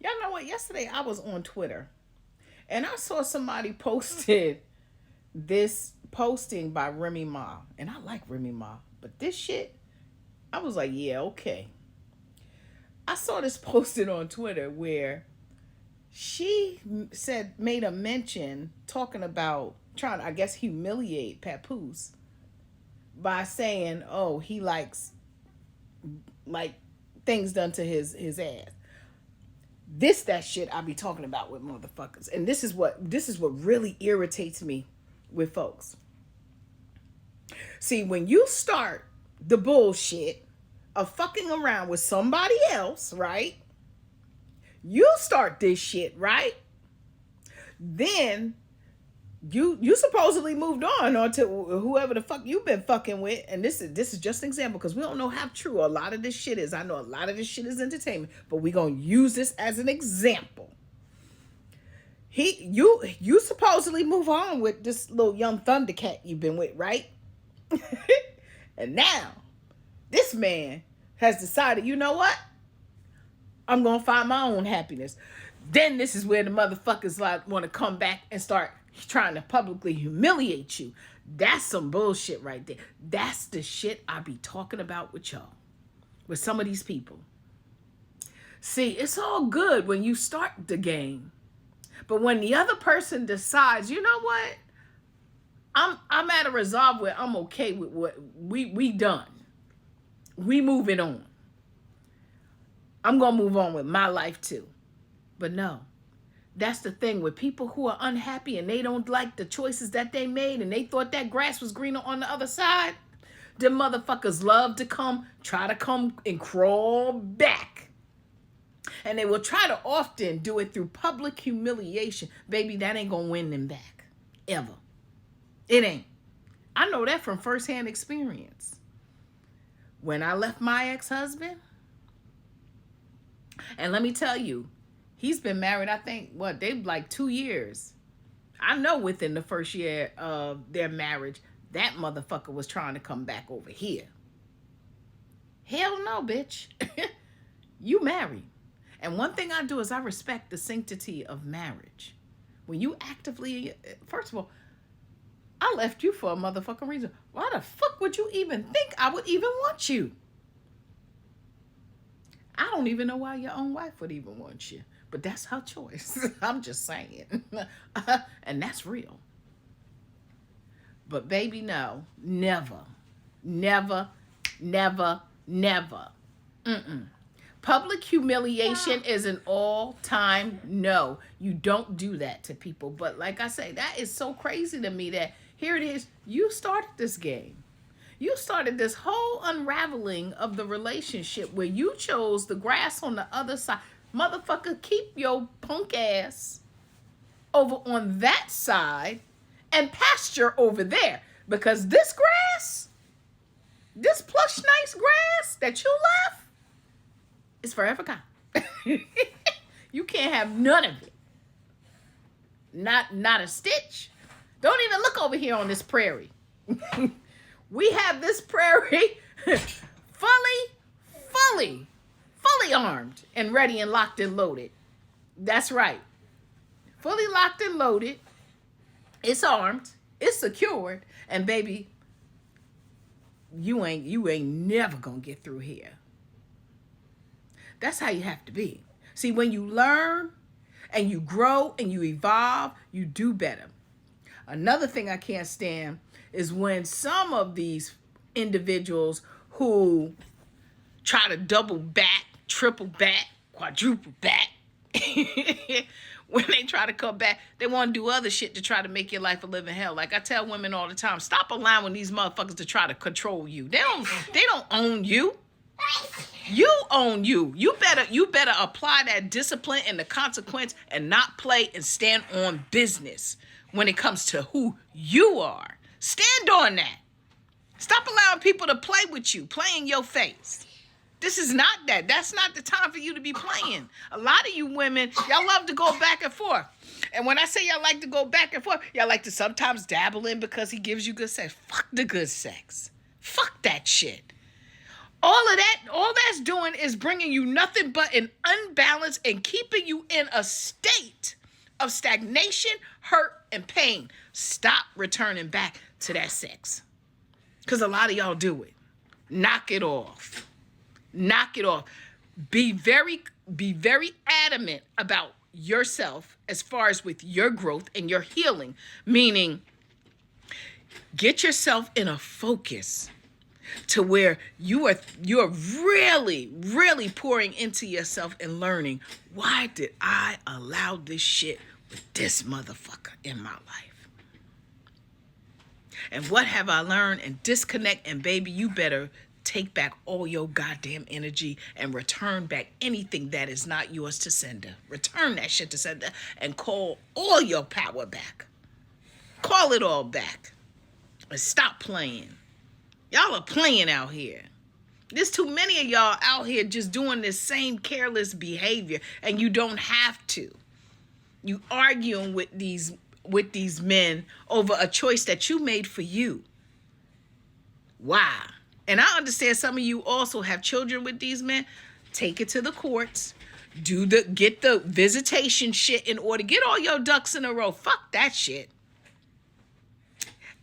Y'all know what? Yesterday I was on Twitter and I saw somebody posted this posting by Remy Ma. And I like Remy Ma. But this shit, I was like, yeah, okay. I saw this posted on Twitter where she said, made a mention talking about trying to, I guess, humiliate Papoose by saying, oh, he likes like things done to his ass. This that shit I be talking about with motherfuckers. And this is what really irritates me with folks. See, when you start the bullshit of fucking around with somebody else, right? You start this shit, right? Then you supposedly moved on to whoever the fuck you've been fucking with, and this is just an example because we don't know how true a lot of this shit is. I know a lot of this shit is entertainment, but we gonna use this as an example. You supposedly move on with this little young thundercat you've been with, right? And now this man has decided, you know what? I'm gonna find my own happiness. Then this is where the motherfuckers like want to come back and start trying to publicly humiliate you. That's some bullshit right there. That's the shit I be talking about with y'all, with some of these people. See, it's all good when you start the game, but when the other person decides, you know what, I'm at a resolve where I'm okay with what we done. We moving on. I'm gonna move on with my life too. But no, that's the thing with people who are unhappy and they don't like the choices that they made and they thought that grass was greener on the other side. Them motherfuckers love to try to come and crawl back. And they will try to often do it through public humiliation. Baby, that ain't gonna win them back. Ever. It ain't. I know that from firsthand experience. When I left my ex-husband, and let me tell you, he's been married, I think, they've like 2 years. I know within the first year of their marriage, that motherfucker was trying to come back over here. Hell no, bitch. You married. And one thing I do is I respect the sanctity of marriage. When you actively, first of all, I left you for a motherfucking reason. Why the fuck would you even think I would even want you? I don't even know why your own wife would even want you. But that's her choice. I'm just saying. And that's real. But baby, no. Never. Never. Never. Never. Mm-mm. Public humiliation is an all-time no. You don't do that to people. But like I say, that is so crazy to me that here it is. You started this game. You started this whole unraveling of the relationship where you chose the grass on the other side. Motherfucker, keep your punk ass over on that side and pasture over there. Because this grass, this plush nice grass that you left, is forever gone. You can't have none of it. Not a stitch. Don't even look over here on this prairie. We have this prairie fully armed and ready and locked and loaded. That's right. Fully locked and loaded. It's armed. It's secured. And baby, you ain't never gonna get through here. That's how you have to be. See, when you learn and you grow and you evolve, you do better. Another thing I can't stand is when some of these individuals who try to double back, triple back, quadruple back, when they try to come back, they want to do other shit to try to make your life a living hell. Like I tell women all the time, stop allowing these motherfuckers to try to control you. They don't own you. You own you. You better apply that discipline and the consequence and not play and stand on business when it comes to who you are. Stand on that. Stop allowing people to play with you, play in your face. This is not that. That's not the time for you to be playing. A lot of you women, y'all love to go back and forth. And when I say y'all like to go back and forth, y'all like to sometimes dabble in because he gives you good sex. Fuck the good sex. Fuck that shit. All that's doing is bringing you nothing but an unbalance and keeping you in a state of stagnation, hurt, and pain. Stop returning back to that sex. Because a lot of y'all do it. Knock it off. Knock it off. Be very adamant about yourself as far as with your growth and your healing. Meaning, get yourself in a focus to where you're really pouring into yourself and learning, why did I allow this shit with this motherfucker in my life? And what have I learned? And disconnect, and baby, you better take back all your goddamn energy and return back anything that is not yours to sender. Return that shit to sender and call all your power back. Call it all back. And stop playing. Y'all are playing out here. There's too many of y'all out here just doing this same careless behavior, and you don't have to. You arguing with these men over a choice that you made for you. Why? And I understand some of you also have children with these men. Take it to the courts. Get the visitation shit in order. Get all your ducks in a row. Fuck that shit.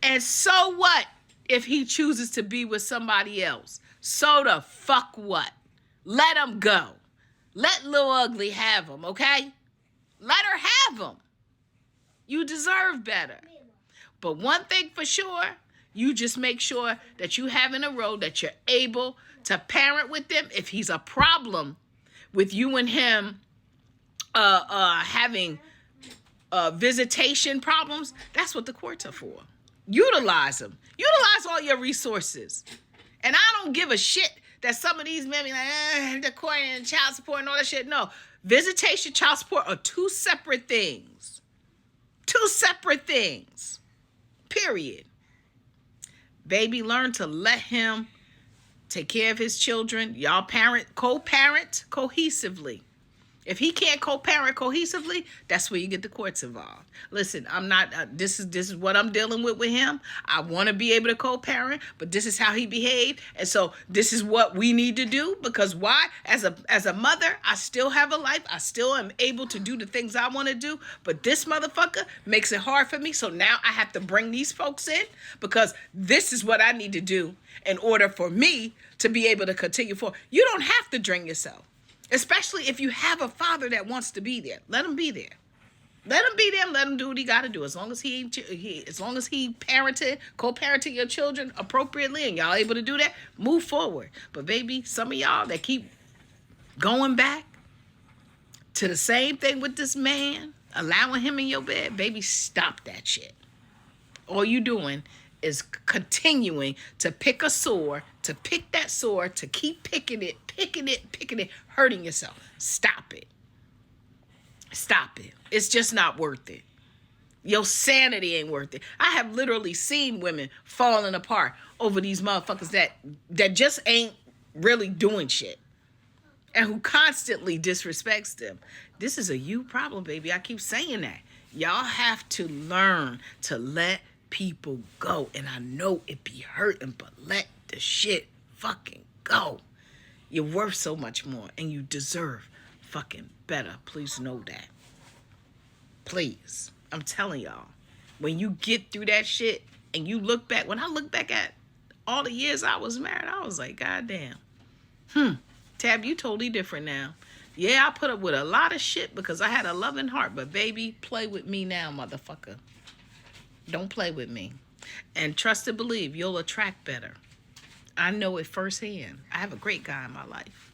And so what if he chooses to be with somebody else? So the fuck what? Let him go. Let Lil Ugly have him, okay? Let her have him. You deserve better. But one thing for sure, you just make sure that you have in a row that you're able to parent with them. If he's a problem with you and him having visitation problems, that's what the courts are for. Utilize them. Utilize all your resources. And I don't give a shit that some of these men be like, the court and child support and all that shit. No. Visitation, child support are two separate things. Two separate things. Period. Baby, learn to let him take care of his children. Y'all co-parent cohesively. If he can't co-parent cohesively, that's where you get the courts involved. Listen, I'm not, this is what I'm dealing with him. I want to be able to co-parent, but this is how he behaved. And so this is what we need to do, because why? As a mother, I still have a life. I still am able to do the things I want to do, but this motherfucker makes it hard for me. So now I have to bring these folks in, because this is what I need to do in order for me to be able to continue forward. You don't have to drain yourself. Especially if you have a father that wants to be there. Let him be there. Let him be there and let him do what he got to do. As long as he co-parented your children appropriately and y'all able to do that, move forward. But baby, some of y'all that keep going back to the same thing with this man, allowing him in your bed, baby, stop that shit. All you doing is continuing to pick that sore, to keep picking it, hurting yourself. Stop it. Stop it. It's just not worth it. Your sanity ain't worth it. I have literally seen women falling apart over these motherfuckers that just ain't really doing shit and who constantly disrespects them. This is a you problem, baby. I keep saying that. Y'all have to learn to let people go. And I know it be hurting, but let the shit fucking go. You're worth so much more and you deserve fucking better. Please know that. Please. I'm telling y'all. When you get through that shit and you look back, when I look back at all the years I was married, I was like, God damn. Tab, you totally different now. Yeah, I put up with a lot of shit because I had a loving heart, but baby, play with me now, motherfucker. Don't play with me. And trust and believe, you'll attract better. I know it firsthand. I have a great guy in my life.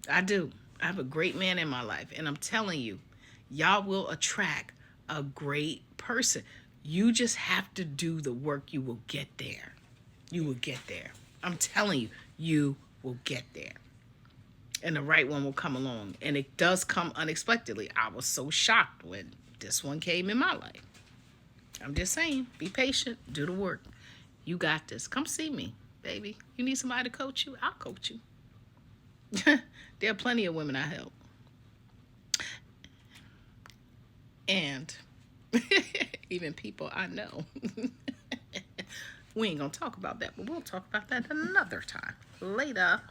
I do. I have a great man in my life. And I'm telling you, y'all will attract a great person. You just have to do the work. You will get there. You will get there. I'm telling you, you will get there. And the right one will come along. And it does come unexpectedly. I was so shocked when this one came in my life. I'm just saying, be patient, do the work. You got this. Come see me, baby. You need somebody to coach you? I'll coach you. There are plenty of women I help. And even people I know. We ain't gonna talk about that, but we'll talk about that another time. Later.